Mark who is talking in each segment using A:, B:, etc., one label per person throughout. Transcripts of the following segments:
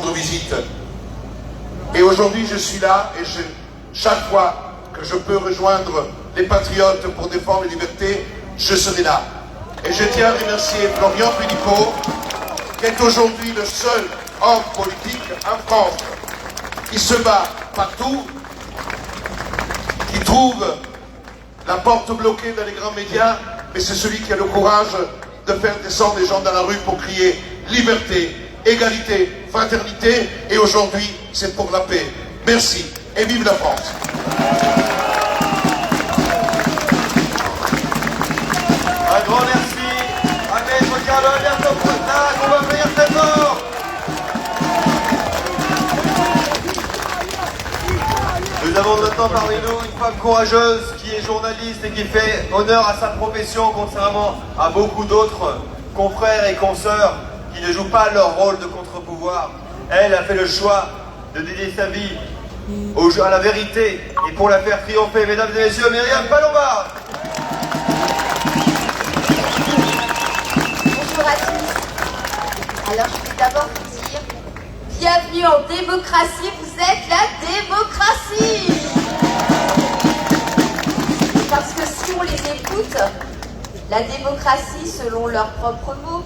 A: rendre visite. Et aujourd'hui, je suis là et chaque fois que je peux rejoindre les patriotes pour défendre les libertés, je serai là. Et je tiens à remercier Florian Philippot, qui est aujourd'hui le seul homme politique en France qui se bat partout, qui trouve la porte bloquée dans les grands médias, mais c'est celui qui a le courage de faire descendre les gens dans la rue pour crier liberté, égalité, fraternité, et aujourd'hui, c'est pour la paix. Merci, et vive la France.
B: Un grand merci à Maître Carlo Alberto Frontenac, on va venir très fort. Nous avons maintenant parmi nous une femme courageuse qui est journaliste et qui fait honneur à sa profession, contrairement à beaucoup d'autres confrères et consoeurs qui ne jouent pas leur rôle de contre-pouvoir. Elle a fait le choix de dédier sa vie à la vérité et pour la faire triompher. Mesdames et messieurs, Myriam Palomba.
C: Bonjour à tous. Alors je vais d'abord vous dire, bienvenue en démocratie, vous êtes la démocratie. Parce que si on les écoute, la démocratie, selon leurs propres mots,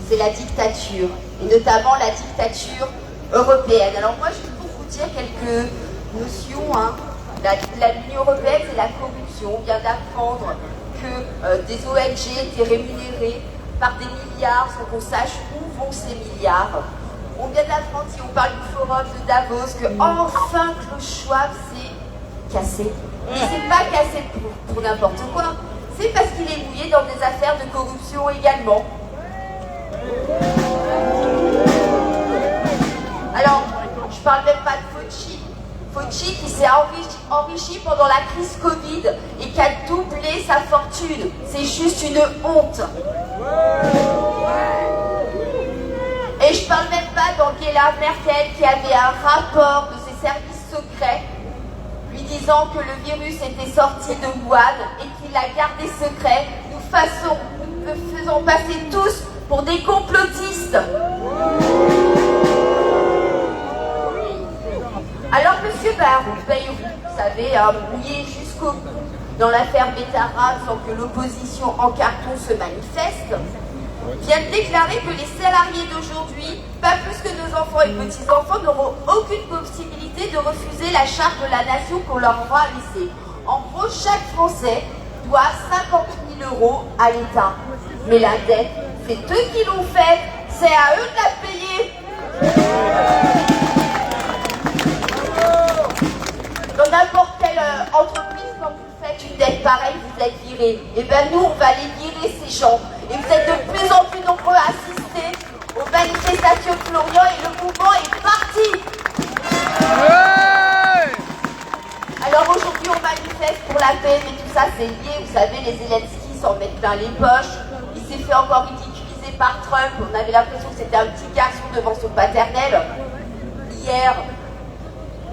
C: c'est la dictature, et notamment la dictature européenne. Alors moi, je vais pour vous dire quelques notions. L'Union européenne, c'est la corruption. On vient d'apprendre que des ONG étaient rémunérées par des milliards sans qu'on sache où vont ces milliards. On vient d'apprendre, si on parle du forum de Davos, que enfin Klaus Schwab s'est cassé. Et c'est pas cassé pour n'importe quoi, c'est parce qu'il est mouillé dans des affaires de corruption également. Alors, je parle même pas de Fauci. Fauci qui s'est enrichi pendant la crise Covid et qui a doublé sa fortune. C'est juste une honte. Et je parle même pas d'Angela Merkel qui avait un rapport de ses services secrets lui disant que le virus était sorti de Wuhan et qu'il l'a gardé secret. Nous faisons passer tous pour des complotistes. Alors monsieur Bayrou, vous savez, mouillé jusqu'au bout dans l'affaire Betara sans que l'opposition en carton se manifeste, vient de déclarer que les salariés d'aujourd'hui, pas plus que nos enfants et petits-enfants, n'auront aucune possibilité de refuser la charte de la nation qu'on leur aura laissée. En gros, chaque Français doit 50 000 € à l'État. Mais la dette, c'est eux qui l'ont faite, c'est à eux de la payer. Dans n'importe quelle entreprise, quand vous faites une dette pareille, vous êtes viré. Et bien nous, on va aller virer ces gens. Et vous êtes de plus en plus nombreux à assister aux manifestations de Florian et le mouvement est parti. Ouais. Alors aujourd'hui, on manifeste pour la paix, mais tout ça c'est lié. Vous savez, les Zelensky s'en mettent plein les poches. Il s'est fait encore ridiculiser par Trump. On avait l'impression que c'était un petit garçon devant son paternel. Hier,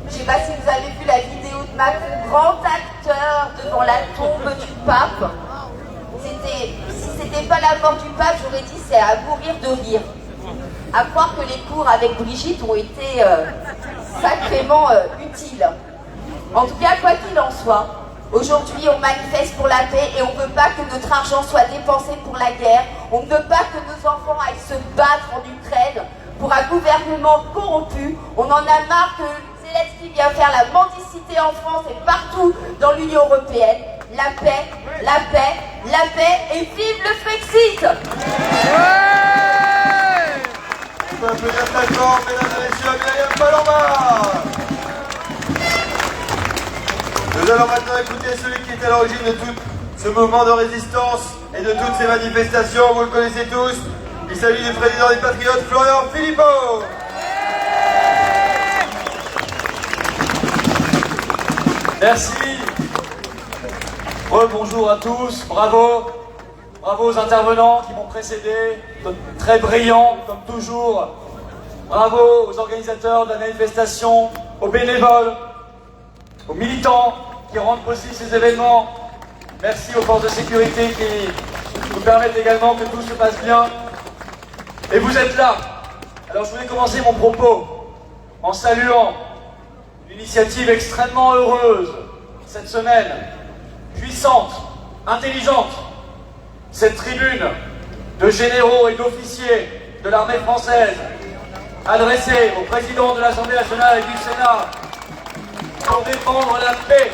C: je ne sais pas si vous avez vu la vidéo de Macron, grand acteur devant la tombe du pape. Si c'était pas la mort du pape, j'aurais dit c'est à mourir de rire. À croire que les cours avec Brigitte ont été sacrément utiles. En tout cas, quoi qu'il en soit, aujourd'hui on manifeste pour la paix et on ne veut pas que notre argent soit dépensé pour la guerre. On ne veut pas que nos enfants aillent se battre en Ukraine pour un gouvernement corrompu. On en a marre que Zelensky vient faire la mendicité en France et partout dans l'Union européenne. La paix, la paix, la paix et vive le Frexit.
B: Ouais. On peut applaudir très fort, mesdames et messieurs, à Myriam Palomba. Nous allons maintenant écouter celui qui est à l'origine de tout ce mouvement de résistance et de toutes ces manifestations. Vous le connaissez tous. Il s'agit du président des Patriotes, Florian Philippot.
D: Merci. Bonjour à tous, bravo aux intervenants qui m'ont précédé, très brillants comme toujours. Bravo aux organisateurs de la manifestation, aux bénévoles, aux militants qui rendent possible ces événements. Merci aux forces de sécurité qui nous permettent également que tout se passe bien. Et vous êtes là. Alors je voulais commencer mon propos en saluant une initiative extrêmement heureuse cette semaine, puissante, intelligente, cette tribune de généraux et d'officiers de l'armée française adressée au président de l'Assemblée nationale et du Sénat pour défendre la paix,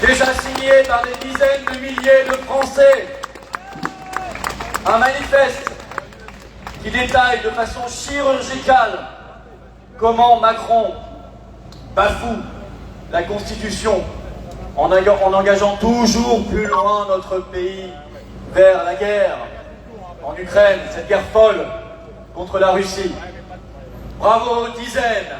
D: déjà signée par des dizaines de milliers de Français. Un manifeste qui détaille de façon chirurgicale comment Macron bafoue la Constitution en engageant toujours plus loin notre pays vers la guerre en Ukraine, cette guerre folle contre la Russie. Bravo aux dizaines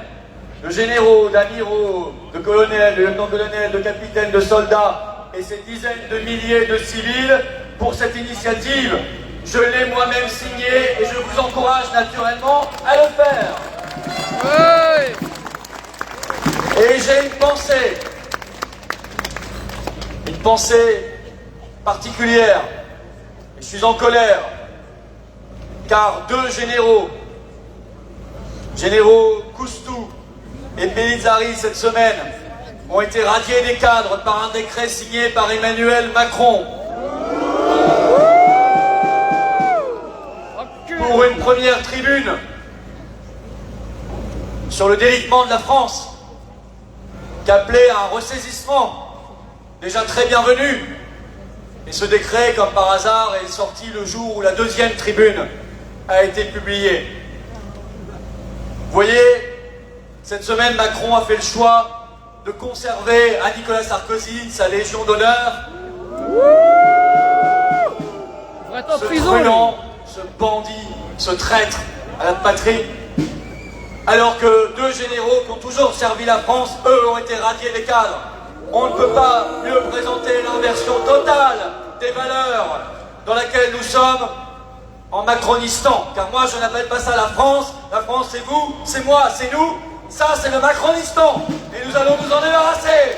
D: de généraux, d'amiraux, de colonels, de lieutenants-colonels, de capitaines, de soldats et ces dizaines de milliers de civils pour cette initiative. Je l'ai moi-même signée et je vous encourage naturellement à le faire. Oui. Et j'ai une pensée particulière. Je suis en colère car deux généraux Koustou et Pellizzari cette semaine ont été radiés des cadres par un décret signé par Emmanuel Macron. Pour une première tribune sur le délitement de la France, qu'appelait un ressaisissement déjà très bienvenu. Et ce décret, comme par hasard, est sorti le jour où la deuxième tribune a été publiée. Vous voyez, cette semaine, Macron a fait le choix de conserver à Nicolas Sarkozy sa Légion d'honneur. Ce truand, ce bandit, ce traître à la patrie, alors que deux généraux qui ont toujours servi la France, eux, ont été radiés des cadres. On ne peut pas mieux présenter l'inversion totale des valeurs dans laquelle nous sommes en Macronistan. Car moi, je n'appelle pas ça la France c'est vous, c'est moi, c'est nous. Ça, c'est le Macronistan. Et nous allons nous en débarrasser.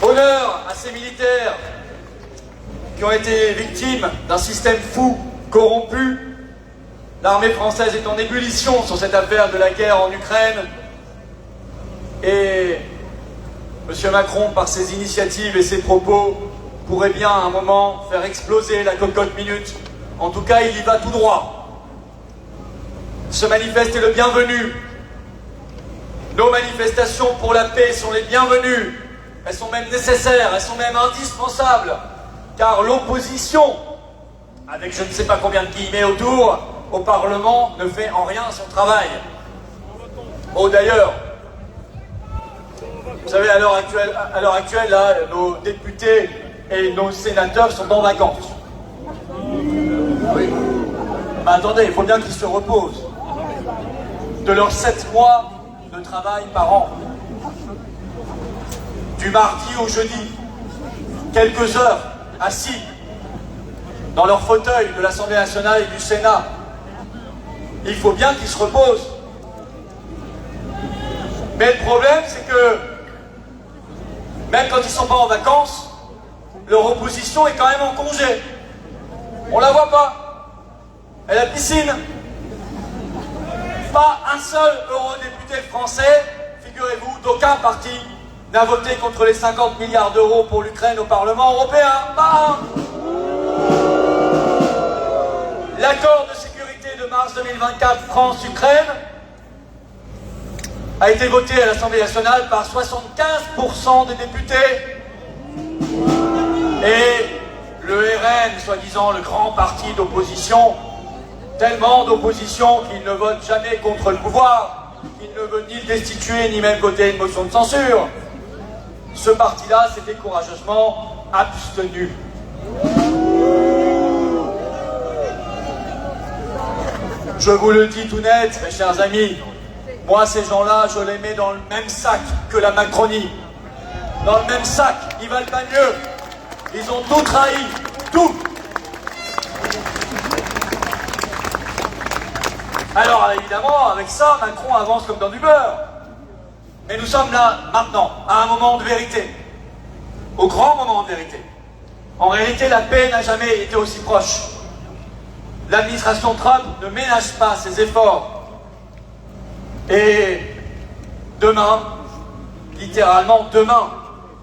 D: Honneur à ces militaires qui ont été victimes d'un système fou, corrompu. L'armée française est en ébullition sur cette affaire de la guerre en Ukraine. Et M. Macron, par ses initiatives et ses propos, pourrait bien à un moment faire exploser la cocotte minute. En tout cas, il y va tout droit. Ce manifeste est le bienvenu. Nos manifestations pour la paix sont les bienvenues. Elles sont même nécessaires, elles sont même indispensables. Car l'opposition, avec je ne sais pas combien de guillemets autour, au Parlement, ne fait en rien son travail. Oh d'ailleurs, vous savez, à l'heure actuelle, là, nos députés et nos sénateurs sont en vacances. Oui. Mais attendez, il faut bien qu'ils se reposent de leurs 7 mois de travail par an. Du mardi au jeudi, quelques heures assis dans leur fauteuil de l'Assemblée nationale et du Sénat. Il faut bien qu'ils se reposent. Mais le problème, c'est que même quand ils ne sont pas en vacances, leur opposition est quand même en congé. On la voit pas. Elle est à la piscine. Pas un seul eurodéputé français, figurez-vous, d'aucun parti n'a voté contre les 50 milliards d'euros pour l'Ukraine au Parlement européen. Pas un. L'accord de sécurité de mars 2024 France-Ukraine a été voté à l'Assemblée nationale par 75% des députés. Et le RN, soi-disant le grand parti d'opposition, tellement d'opposition qu'il ne vote jamais contre le pouvoir, qu'il ne veut ni le destituer, ni même voter une motion de censure. Ce parti-là s'était courageusement abstenu. Je vous le dis tout net, mes chers amis, moi ces gens-là, je les mets dans le même sac que la Macronie. Dans le même sac, ils valent pas mieux. Ils ont tout trahi, tout. Alors évidemment, avec ça, Macron avance comme dans du beurre. Mais nous sommes là, maintenant, à un moment de vérité. Au grand moment de vérité. En réalité, la paix n'a jamais été aussi proche. l'administration Trump ne ménage pas ses efforts. Et demain, littéralement demain,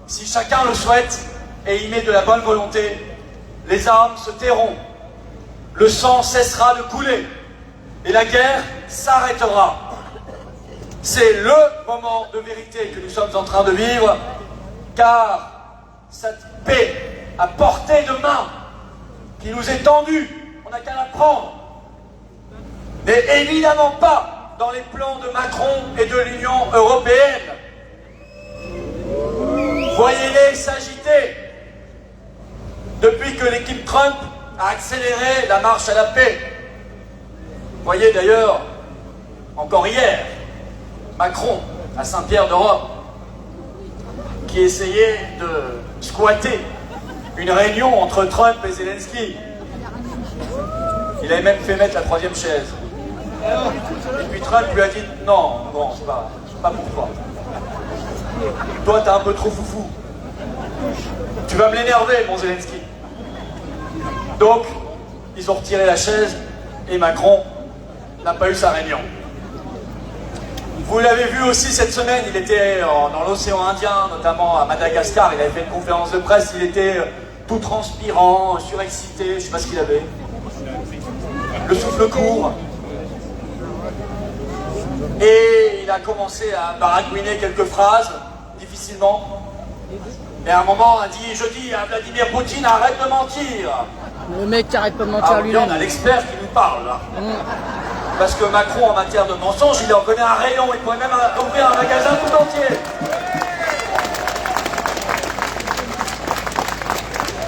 D: si chacun le souhaite et y met de la bonne volonté, les armes se tairont, le sang cessera de couler et la guerre s'arrêtera. C'est le moment de vérité que nous sommes en train de vivre, car cette paix à portée de main qui nous est tendue, on n'a qu'à la prendre, n'est évidemment pas dans les plans de Macron et de l'Union européenne. Voyez-les s'agiter depuis que l'équipe Trump a accéléré la marche à la paix. Voyez d'ailleurs, encore hier, Macron à Saint-Pierre-de-Rome, qui essayait de squatter une réunion entre Trump et Zelensky. Il avait même fait mettre la 3e chaise. Et puis Trump lui a dit « Non, bon, c'est pas pour toi. Toi, t'es un peu trop foufou. Tu vas me l'énerver, mon Zelensky. » Donc, ils ont retiré la chaise et Macron n'a pas eu sa réunion. Vous l'avez vu aussi cette semaine, il était dans l'océan Indien, notamment à Madagascar, il avait fait une conférence de presse, il était tout transpirant, surexcité, je ne sais pas ce qu'il avait. Le souffle court. Et il a commencé à baragouiner quelques phrases, difficilement. Et à un moment, je dis à Vladimir Poutine, arrête de mentir.
E: Le mec qui arrête pas de mentir lui-même.
D: On a l'expert qui nous parle, là. Parce que Macron, en matière de mensonges, il en connaît un rayon, il pourrait même ouvrir un magasin tout entier.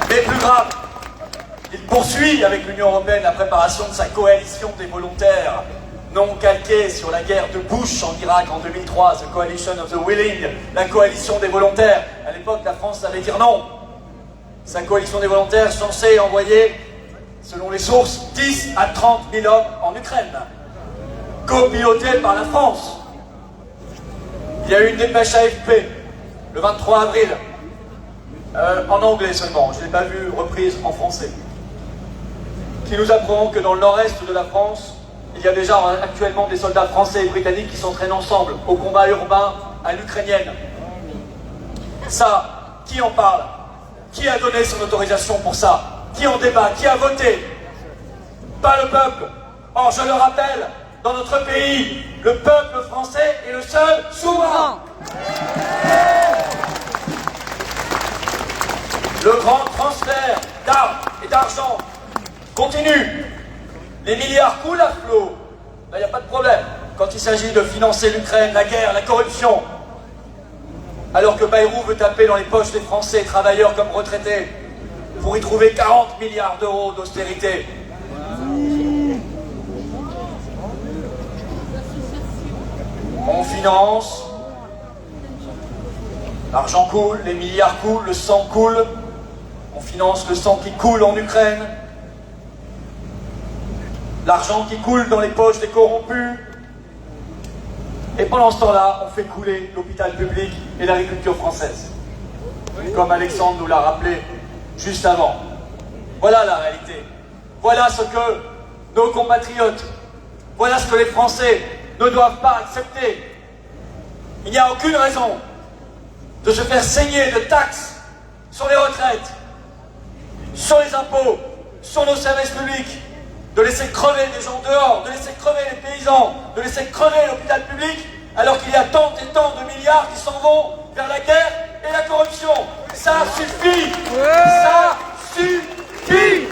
D: Mais plus grave, il poursuit avec l'Union européenne la préparation de sa coalition des volontaires, non calquée sur la guerre de Bush en Irak en 2003, The Coalition of the Willing, la coalition des volontaires. À l'époque, la France savait dire non. Sa coalition des volontaires censée envoyer, selon les sources, 10 à 30 000 hommes en Ukraine, copilotés par la France. Il y a eu une dépêche AFP, le 23 avril, en anglais seulement, je ne l'ai pas vue reprise en français, qui nous apprend que dans le nord-est de la France, il y a déjà actuellement des soldats français et britanniques qui s'entraînent ensemble au combat urbain à l'ukrainienne. Ça, qui en parle? Qui a donné son autorisation pour ça? Qui en débat? Qui a voté? Pas le peuple. Or, je le rappelle, dans notre pays, le peuple français est le seul souverain. Le grand transfert d'armes et d'argent continue. Les milliards coulent à flot. Là, il n'y a pas de problème. Quand il s'agit de financer l'Ukraine, la guerre, la corruption, alors que Bayrou veut taper dans les poches des Français, travailleurs comme retraités, pour y trouver 40 milliards d'euros d'austérité. On finance, l'argent coule, les milliards coulent, le sang coule, on finance le sang qui coule en Ukraine, l'argent qui coule dans les poches des corrompus, et pendant ce temps-là, on fait couler l'hôpital public et l'agriculture française. Comme Alexandre nous l'a rappelé juste avant. Voilà la réalité. Voilà ce que nos compatriotes, voilà ce que les Français ne doivent pas accepter. Il n'y a aucune raison de se faire saigner de taxes sur les retraites, sur les impôts, sur nos services publics, de laisser crever des gens dehors, de laisser crever les paysans, de laisser crever l'hôpital public, alors qu'il y a tant et tant de milliards qui s'en vont vers la guerre et la corruption. Ça suffit! Ça suffit!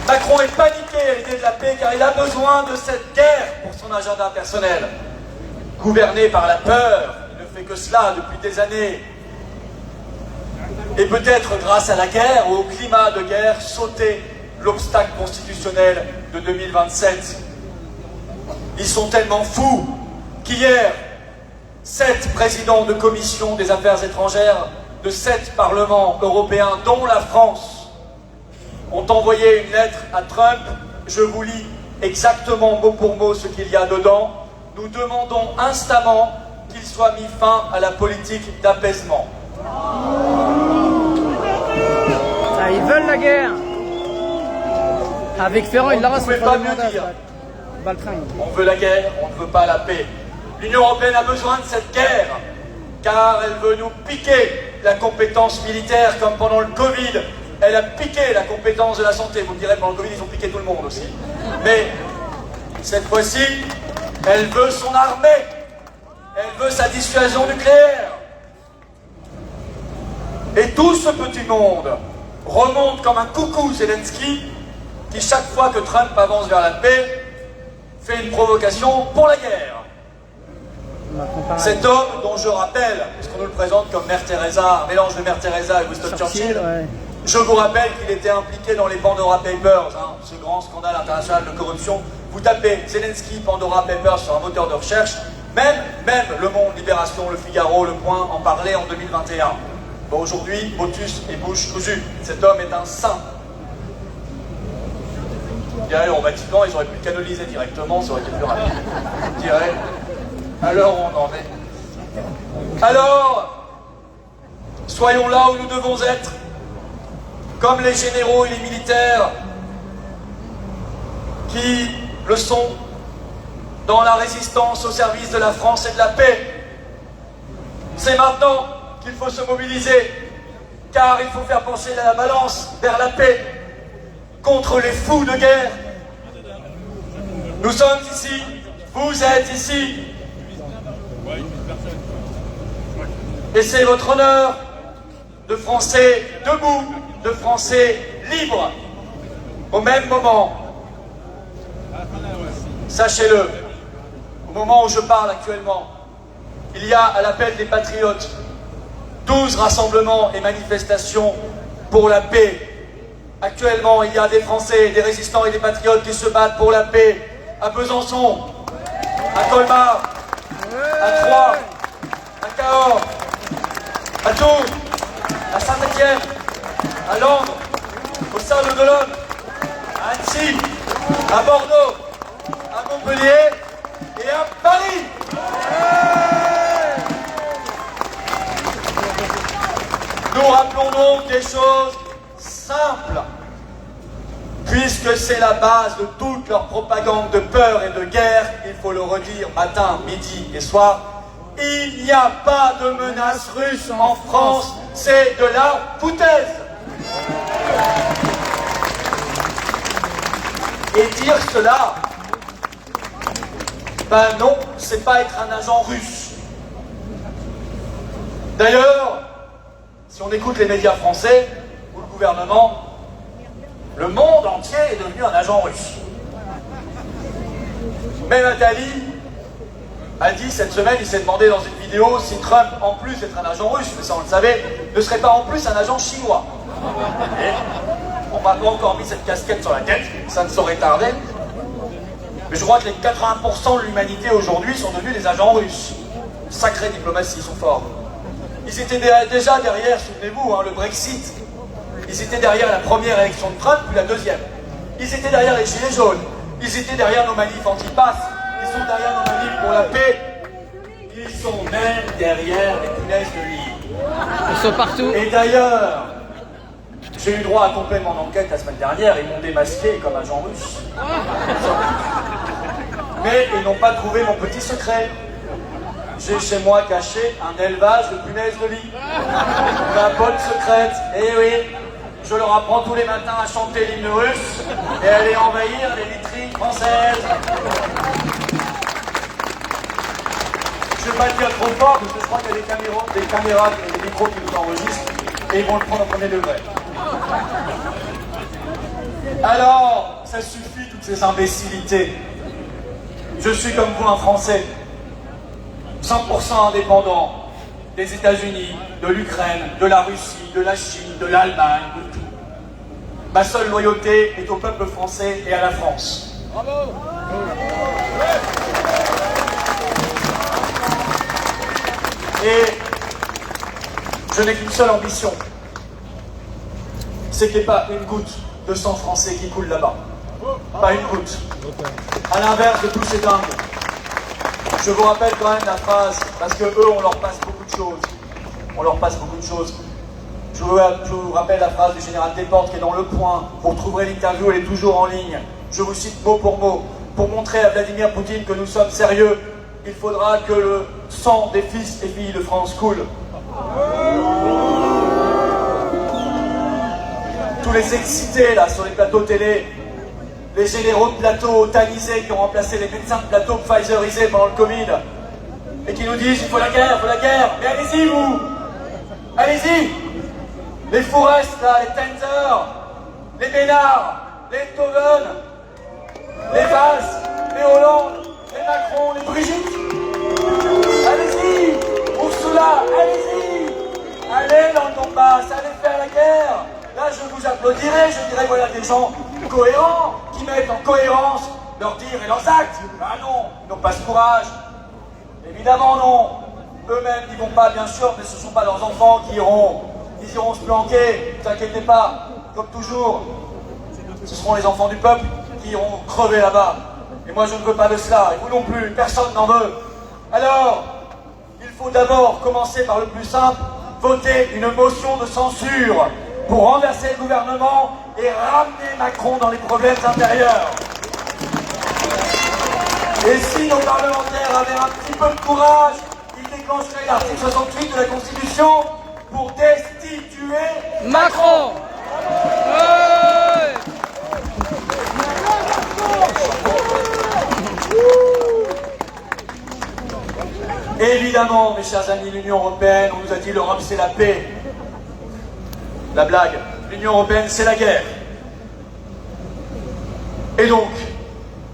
D: Macron est paniqué à l'idée de la paix car il a besoin de cette guerre pour son agenda personnel. Gouverné par la peur, il ne fait que cela depuis des années. Et peut-être grâce à la guerre ou au climat de guerre, sauter l'obstacle constitutionnel de 2027. Ils sont tellement fous qu'hier, 7 présidents de commission des affaires étrangères de 7 parlements européens, dont la France, ont envoyé une lettre à Trump. Je vous lis exactement mot pour mot ce qu'il y a dedans. Nous demandons instamment qu'il soit mis fin à la politique d'apaisement.
E: veulent la guerre. Avec Ferrand, il la reste.
D: On ne pouvait pas mieux dire. On veut la guerre, on ne veut pas la paix. L'Union européenne a besoin de cette guerre, car elle veut nous piquer la compétence militaire, comme pendant le Covid, elle a piqué la compétence de la santé. Vous me direz, pendant le Covid, ils ont piqué tout le monde aussi. Mais cette fois-ci, elle veut son armée, elle veut sa dissuasion nucléaire. Et tout ce petit monde remonte comme un coucou Zelensky, qui chaque fois que Trump avance vers la paix, fait une provocation pour la guerre. Cet homme dont je rappelle, puisqu'on nous le présente comme Mère Teresa, un mélange de Mère Teresa et Winston Churchill,
E: ouais.
D: Je vous rappelle qu'il était impliqué dans les Pandora Papers, ce grand scandale international de corruption. Vous tapez Zelensky Pandora Papers sur un moteur de recherche, même Le Monde, Libération, Le Figaro, Le Point en parlaient en 2021. Bon, aujourd'hui, motus et bouche cousue. Cet homme est un saint. Je dirais, au Vatican, ils auraient pu le canoniser directement, ça aurait été plus rapide. Je dirais, alors on en est. Alors, soyons là où nous devons être, comme les généraux et les militaires qui le sont dans la résistance au service de la France et de la paix. C'est maintenant qu'il faut se mobiliser, car il faut faire pencher la balance vers la paix, contre les fous de guerre. Nous sommes ici, vous êtes ici, et c'est votre honneur de Français debout, de Français libres. Au même moment, sachez-le, au moment où je parle actuellement, il y a à l'appel des patriotes 12 rassemblements et manifestations pour la paix. Actuellement, il y a des Français, des résistants et des patriotes qui se battent pour la paix à Besançon, à Colmar, à Troyes, à Cahors, à Tours, à Saint-Étienne, à Langres, au Saint-Leu-de-l'Homme, à Annecy, à Bordeaux, à Montpellier et à Paris. Nous rappelons donc des choses simples, puisque c'est la base de toute leur propagande de peur et de guerre. Il faut le redire matin, midi et soir. Il n'y a pas de menace russe en France, c'est de la foutaise. Et dire cela, ben non, c'est pas être un agent russe. D'ailleurs, si on écoute les médias français ou le gouvernement, le monde entier est devenu un agent russe. Même Attali a dit cette semaine, il s'est demandé dans une vidéo si Trump, en plus d'être un agent russe, mais ça on le savait, ne serait pas en plus un agent chinois. Et on m'a pas encore mis cette casquette sur la tête, ça ne saurait tarder. Mais je crois que les 80% de l'humanité aujourd'hui sont devenus des agents russes. Sacrée diplomatie, ils sont forts. Ils étaient déjà derrière, souvenez-vous, le Brexit. Ils étaient derrière la première élection de Trump, puis la deuxième. Ils étaient derrière les gilets jaunes. Ils étaient derrière nos manifs anti-pass. Ils sont derrière nos manifs pour la paix. Ils sont même derrière les punaises de lit.
E: Ils sont partout.
D: Et d'ailleurs, j'ai eu droit à compléter mon enquête la semaine dernière. Ils m'ont démasqué comme agent russe. Mais ils n'ont pas trouvé mon petit secret. J'ai chez moi caché un élevage de punaises de lit. Ma bonne secrète. Eh oui, je leur apprends tous les matins à chanter l'hymne russe et à aller envahir les vitrines françaises. Je ne vais pas le dire trop fort parce que je crois qu'il y a des caméras et des micros qui nous enregistrent et ils vont le prendre au premier degré. Alors, ça suffit toutes ces imbécilités. Je suis comme vous un Français. 100% indépendant des États-Unis, de l'Ukraine, de la Russie, de la Chine, de l'Allemagne, de tout. Ma seule loyauté est au peuple français et à la France. Bravo. Et je n'ai qu'une seule ambition, c'est qu'il n'y ait pas une goutte de sang français qui coule là-bas. Pas une goutte. À l'inverse de tous ces dingues. Je vous rappelle quand même la phrase, parce que eux, on leur passe beaucoup de choses. On leur passe beaucoup de choses. Je vous rappelle la phrase du général Desportes qui est dans Le Point. Vous retrouverez l'interview, elle est toujours en ligne. Je vous cite mot pour mot. Pour montrer à Vladimir Poutine que nous sommes sérieux, il faudra que le sang des fils et filles de France coule. Tous les excités là sur les plateaux télé, les généraux de plateau tanisés qui ont remplacé les médecins de plateau Pfizerisés pendant le Covid et qui nous disent il faut la guerre, mais allez-y vous, allez-y. Les Fourest là, les Tenzer, les Ménard, les Toven, les Valls, les Hollande, les Macron, les Brigitte. Allez-y, Ursula, allez-y. Allez dans le Donbass, allez faire la guerre. Là, je vous applaudirai, je dirais voilà des gens cohérents, qui mettent en cohérence leurs dires et leurs actes. Ah non, ils n'ont pas ce courage. Évidemment non. Eux-mêmes n'y vont pas, bien sûr, mais ce ne sont pas leurs enfants qui iront. Ils iront se planquer, ne t'inquiétez pas, comme toujours. Ce seront les enfants du peuple qui iront crever là-bas. Et moi, je ne veux pas de cela, et vous non plus, personne n'en veut. Alors, il faut d'abord commencer par le plus simple, voter une motion de censure pour renverser le gouvernement et ramener Macron dans les problèmes intérieurs. Et si nos parlementaires avaient un petit peu de courage, ils déclencheraient l'article 68 de la Constitution pour destituer
E: Macron.
D: Évidemment, mes chers amis, l'Union européenne, on nous a dit l'Europe c'est la paix. La blague, l'Union européenne c'est la guerre. Et donc,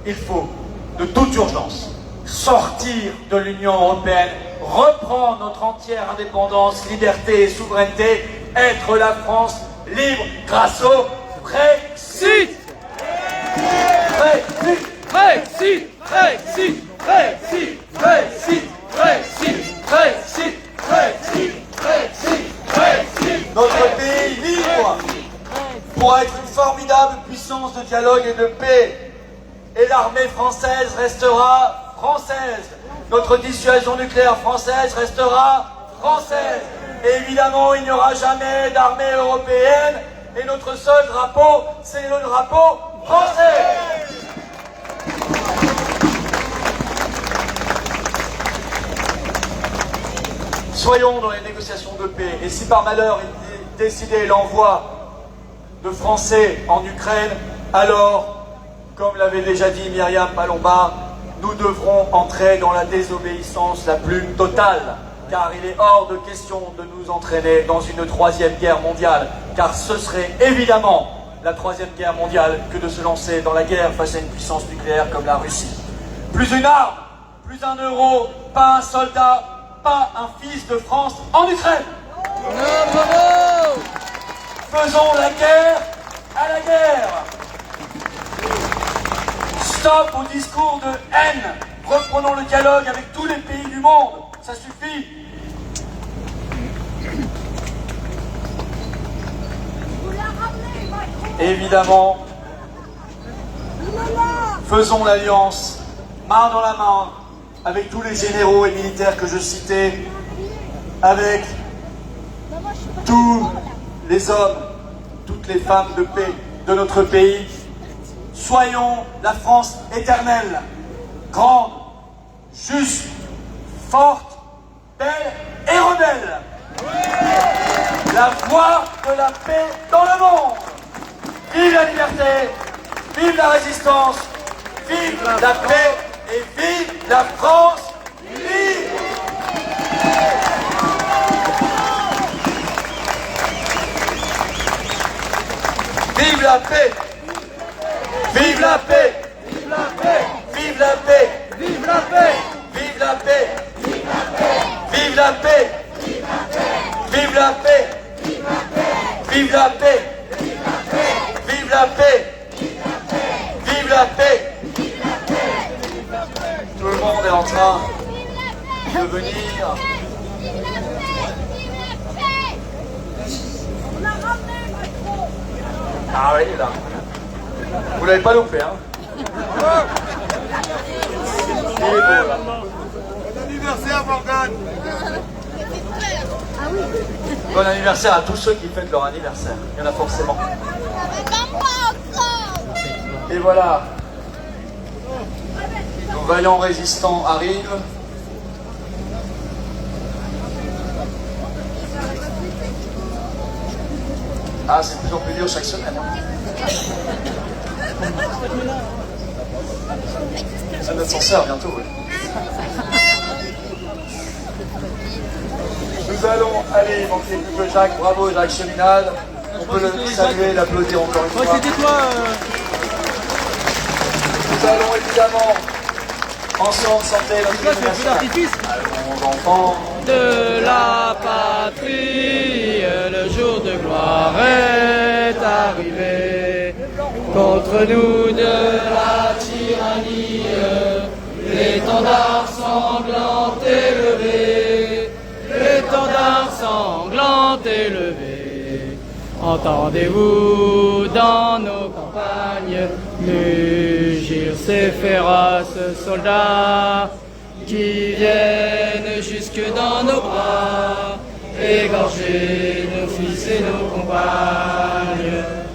D: il faut de toute urgence sortir de l'Union européenne, reprendre notre entière indépendance, liberté et souveraineté, être la France libre grâce au Brexit. Brexit.
E: Brexit. Brexit. Brexit. Brexit. Brexit. Brexit. Brexit. Brexit. Brexit.
B: Notre pays libre pourra être une formidable puissance de dialogue et de paix. Et l'armée française restera française. Notre dissuasion nucléaire française restera française. Et évidemment, il n'y aura jamais d'armée européenne. Et notre seul drapeau, c'est le drapeau français.
D: Soyons dans les négociations de paix. Et si par malheur il décidait l'envoi de Français en Ukraine, alors, comme l'avait déjà dit Myriam Palomba, nous devrons entrer dans la désobéissance la plus totale, car il est hors de question de nous entraîner dans une troisième guerre mondiale, car ce serait évidemment la troisième guerre mondiale que de se lancer dans la guerre face à une puissance nucléaire comme la Russie. Plus une arme, plus un euro, pas un soldat, pas un fils de France en Ukraine. Faisons la guerre à la guerre. Stop au discours de haine. Reprenons le dialogue avec tous les pays du monde. Ça suffit. Évidemment, faisons l'alliance, main dans la main, avec tous les généraux et militaires que je citais, avec tous les hommes, toutes les femmes de paix de notre pays. Soyons la France éternelle, grande, juste, forte, belle et rebelle. La voie de la paix dans le monde. Vive la liberté, vive la résistance, vive la paix et vive la France libre. Vive la paix. Vive la paix. Vive la paix. Vive la paix.
E: Vive la paix.
D: Vive la paix. Vive la paix. Vive la paix. Vive la paix. Vive la paix. Vive la paix. Tout le monde est en train de venir. Ah oui, il est là. Vous l'avez pas loupé, hein? Il est beau, là.
B: Bon anniversaire, Morgane.
D: Bon anniversaire à tous ceux qui fêtent leur anniversaire. Il y en a forcément. Et voilà. Nos vaillants résistants arrivent. Ah, c'est de plus en plus dur chaque semaine. C'est un ascenseur bientôt, oui. Nous allons aller, il manquait plus que Jacques. Bravo Jacques Cheminade. On peut le saluer, l'applaudir encore une fois.
E: C'était toi.
D: Nous allons évidemment ensemble chanter notre
E: C'est un feu d'artifice.
D: Allons enfants.
E: De la patrie, le jour de gloire est arrivé. Contre nous de la tyrannie, l'étendard sanglant élevé, l'étendard sanglant élevé. Entendez-vous dans nos campagnes mugir ces féroces soldats qui viennent jusque dans nos bras, égorger nos fils et nos compagnes.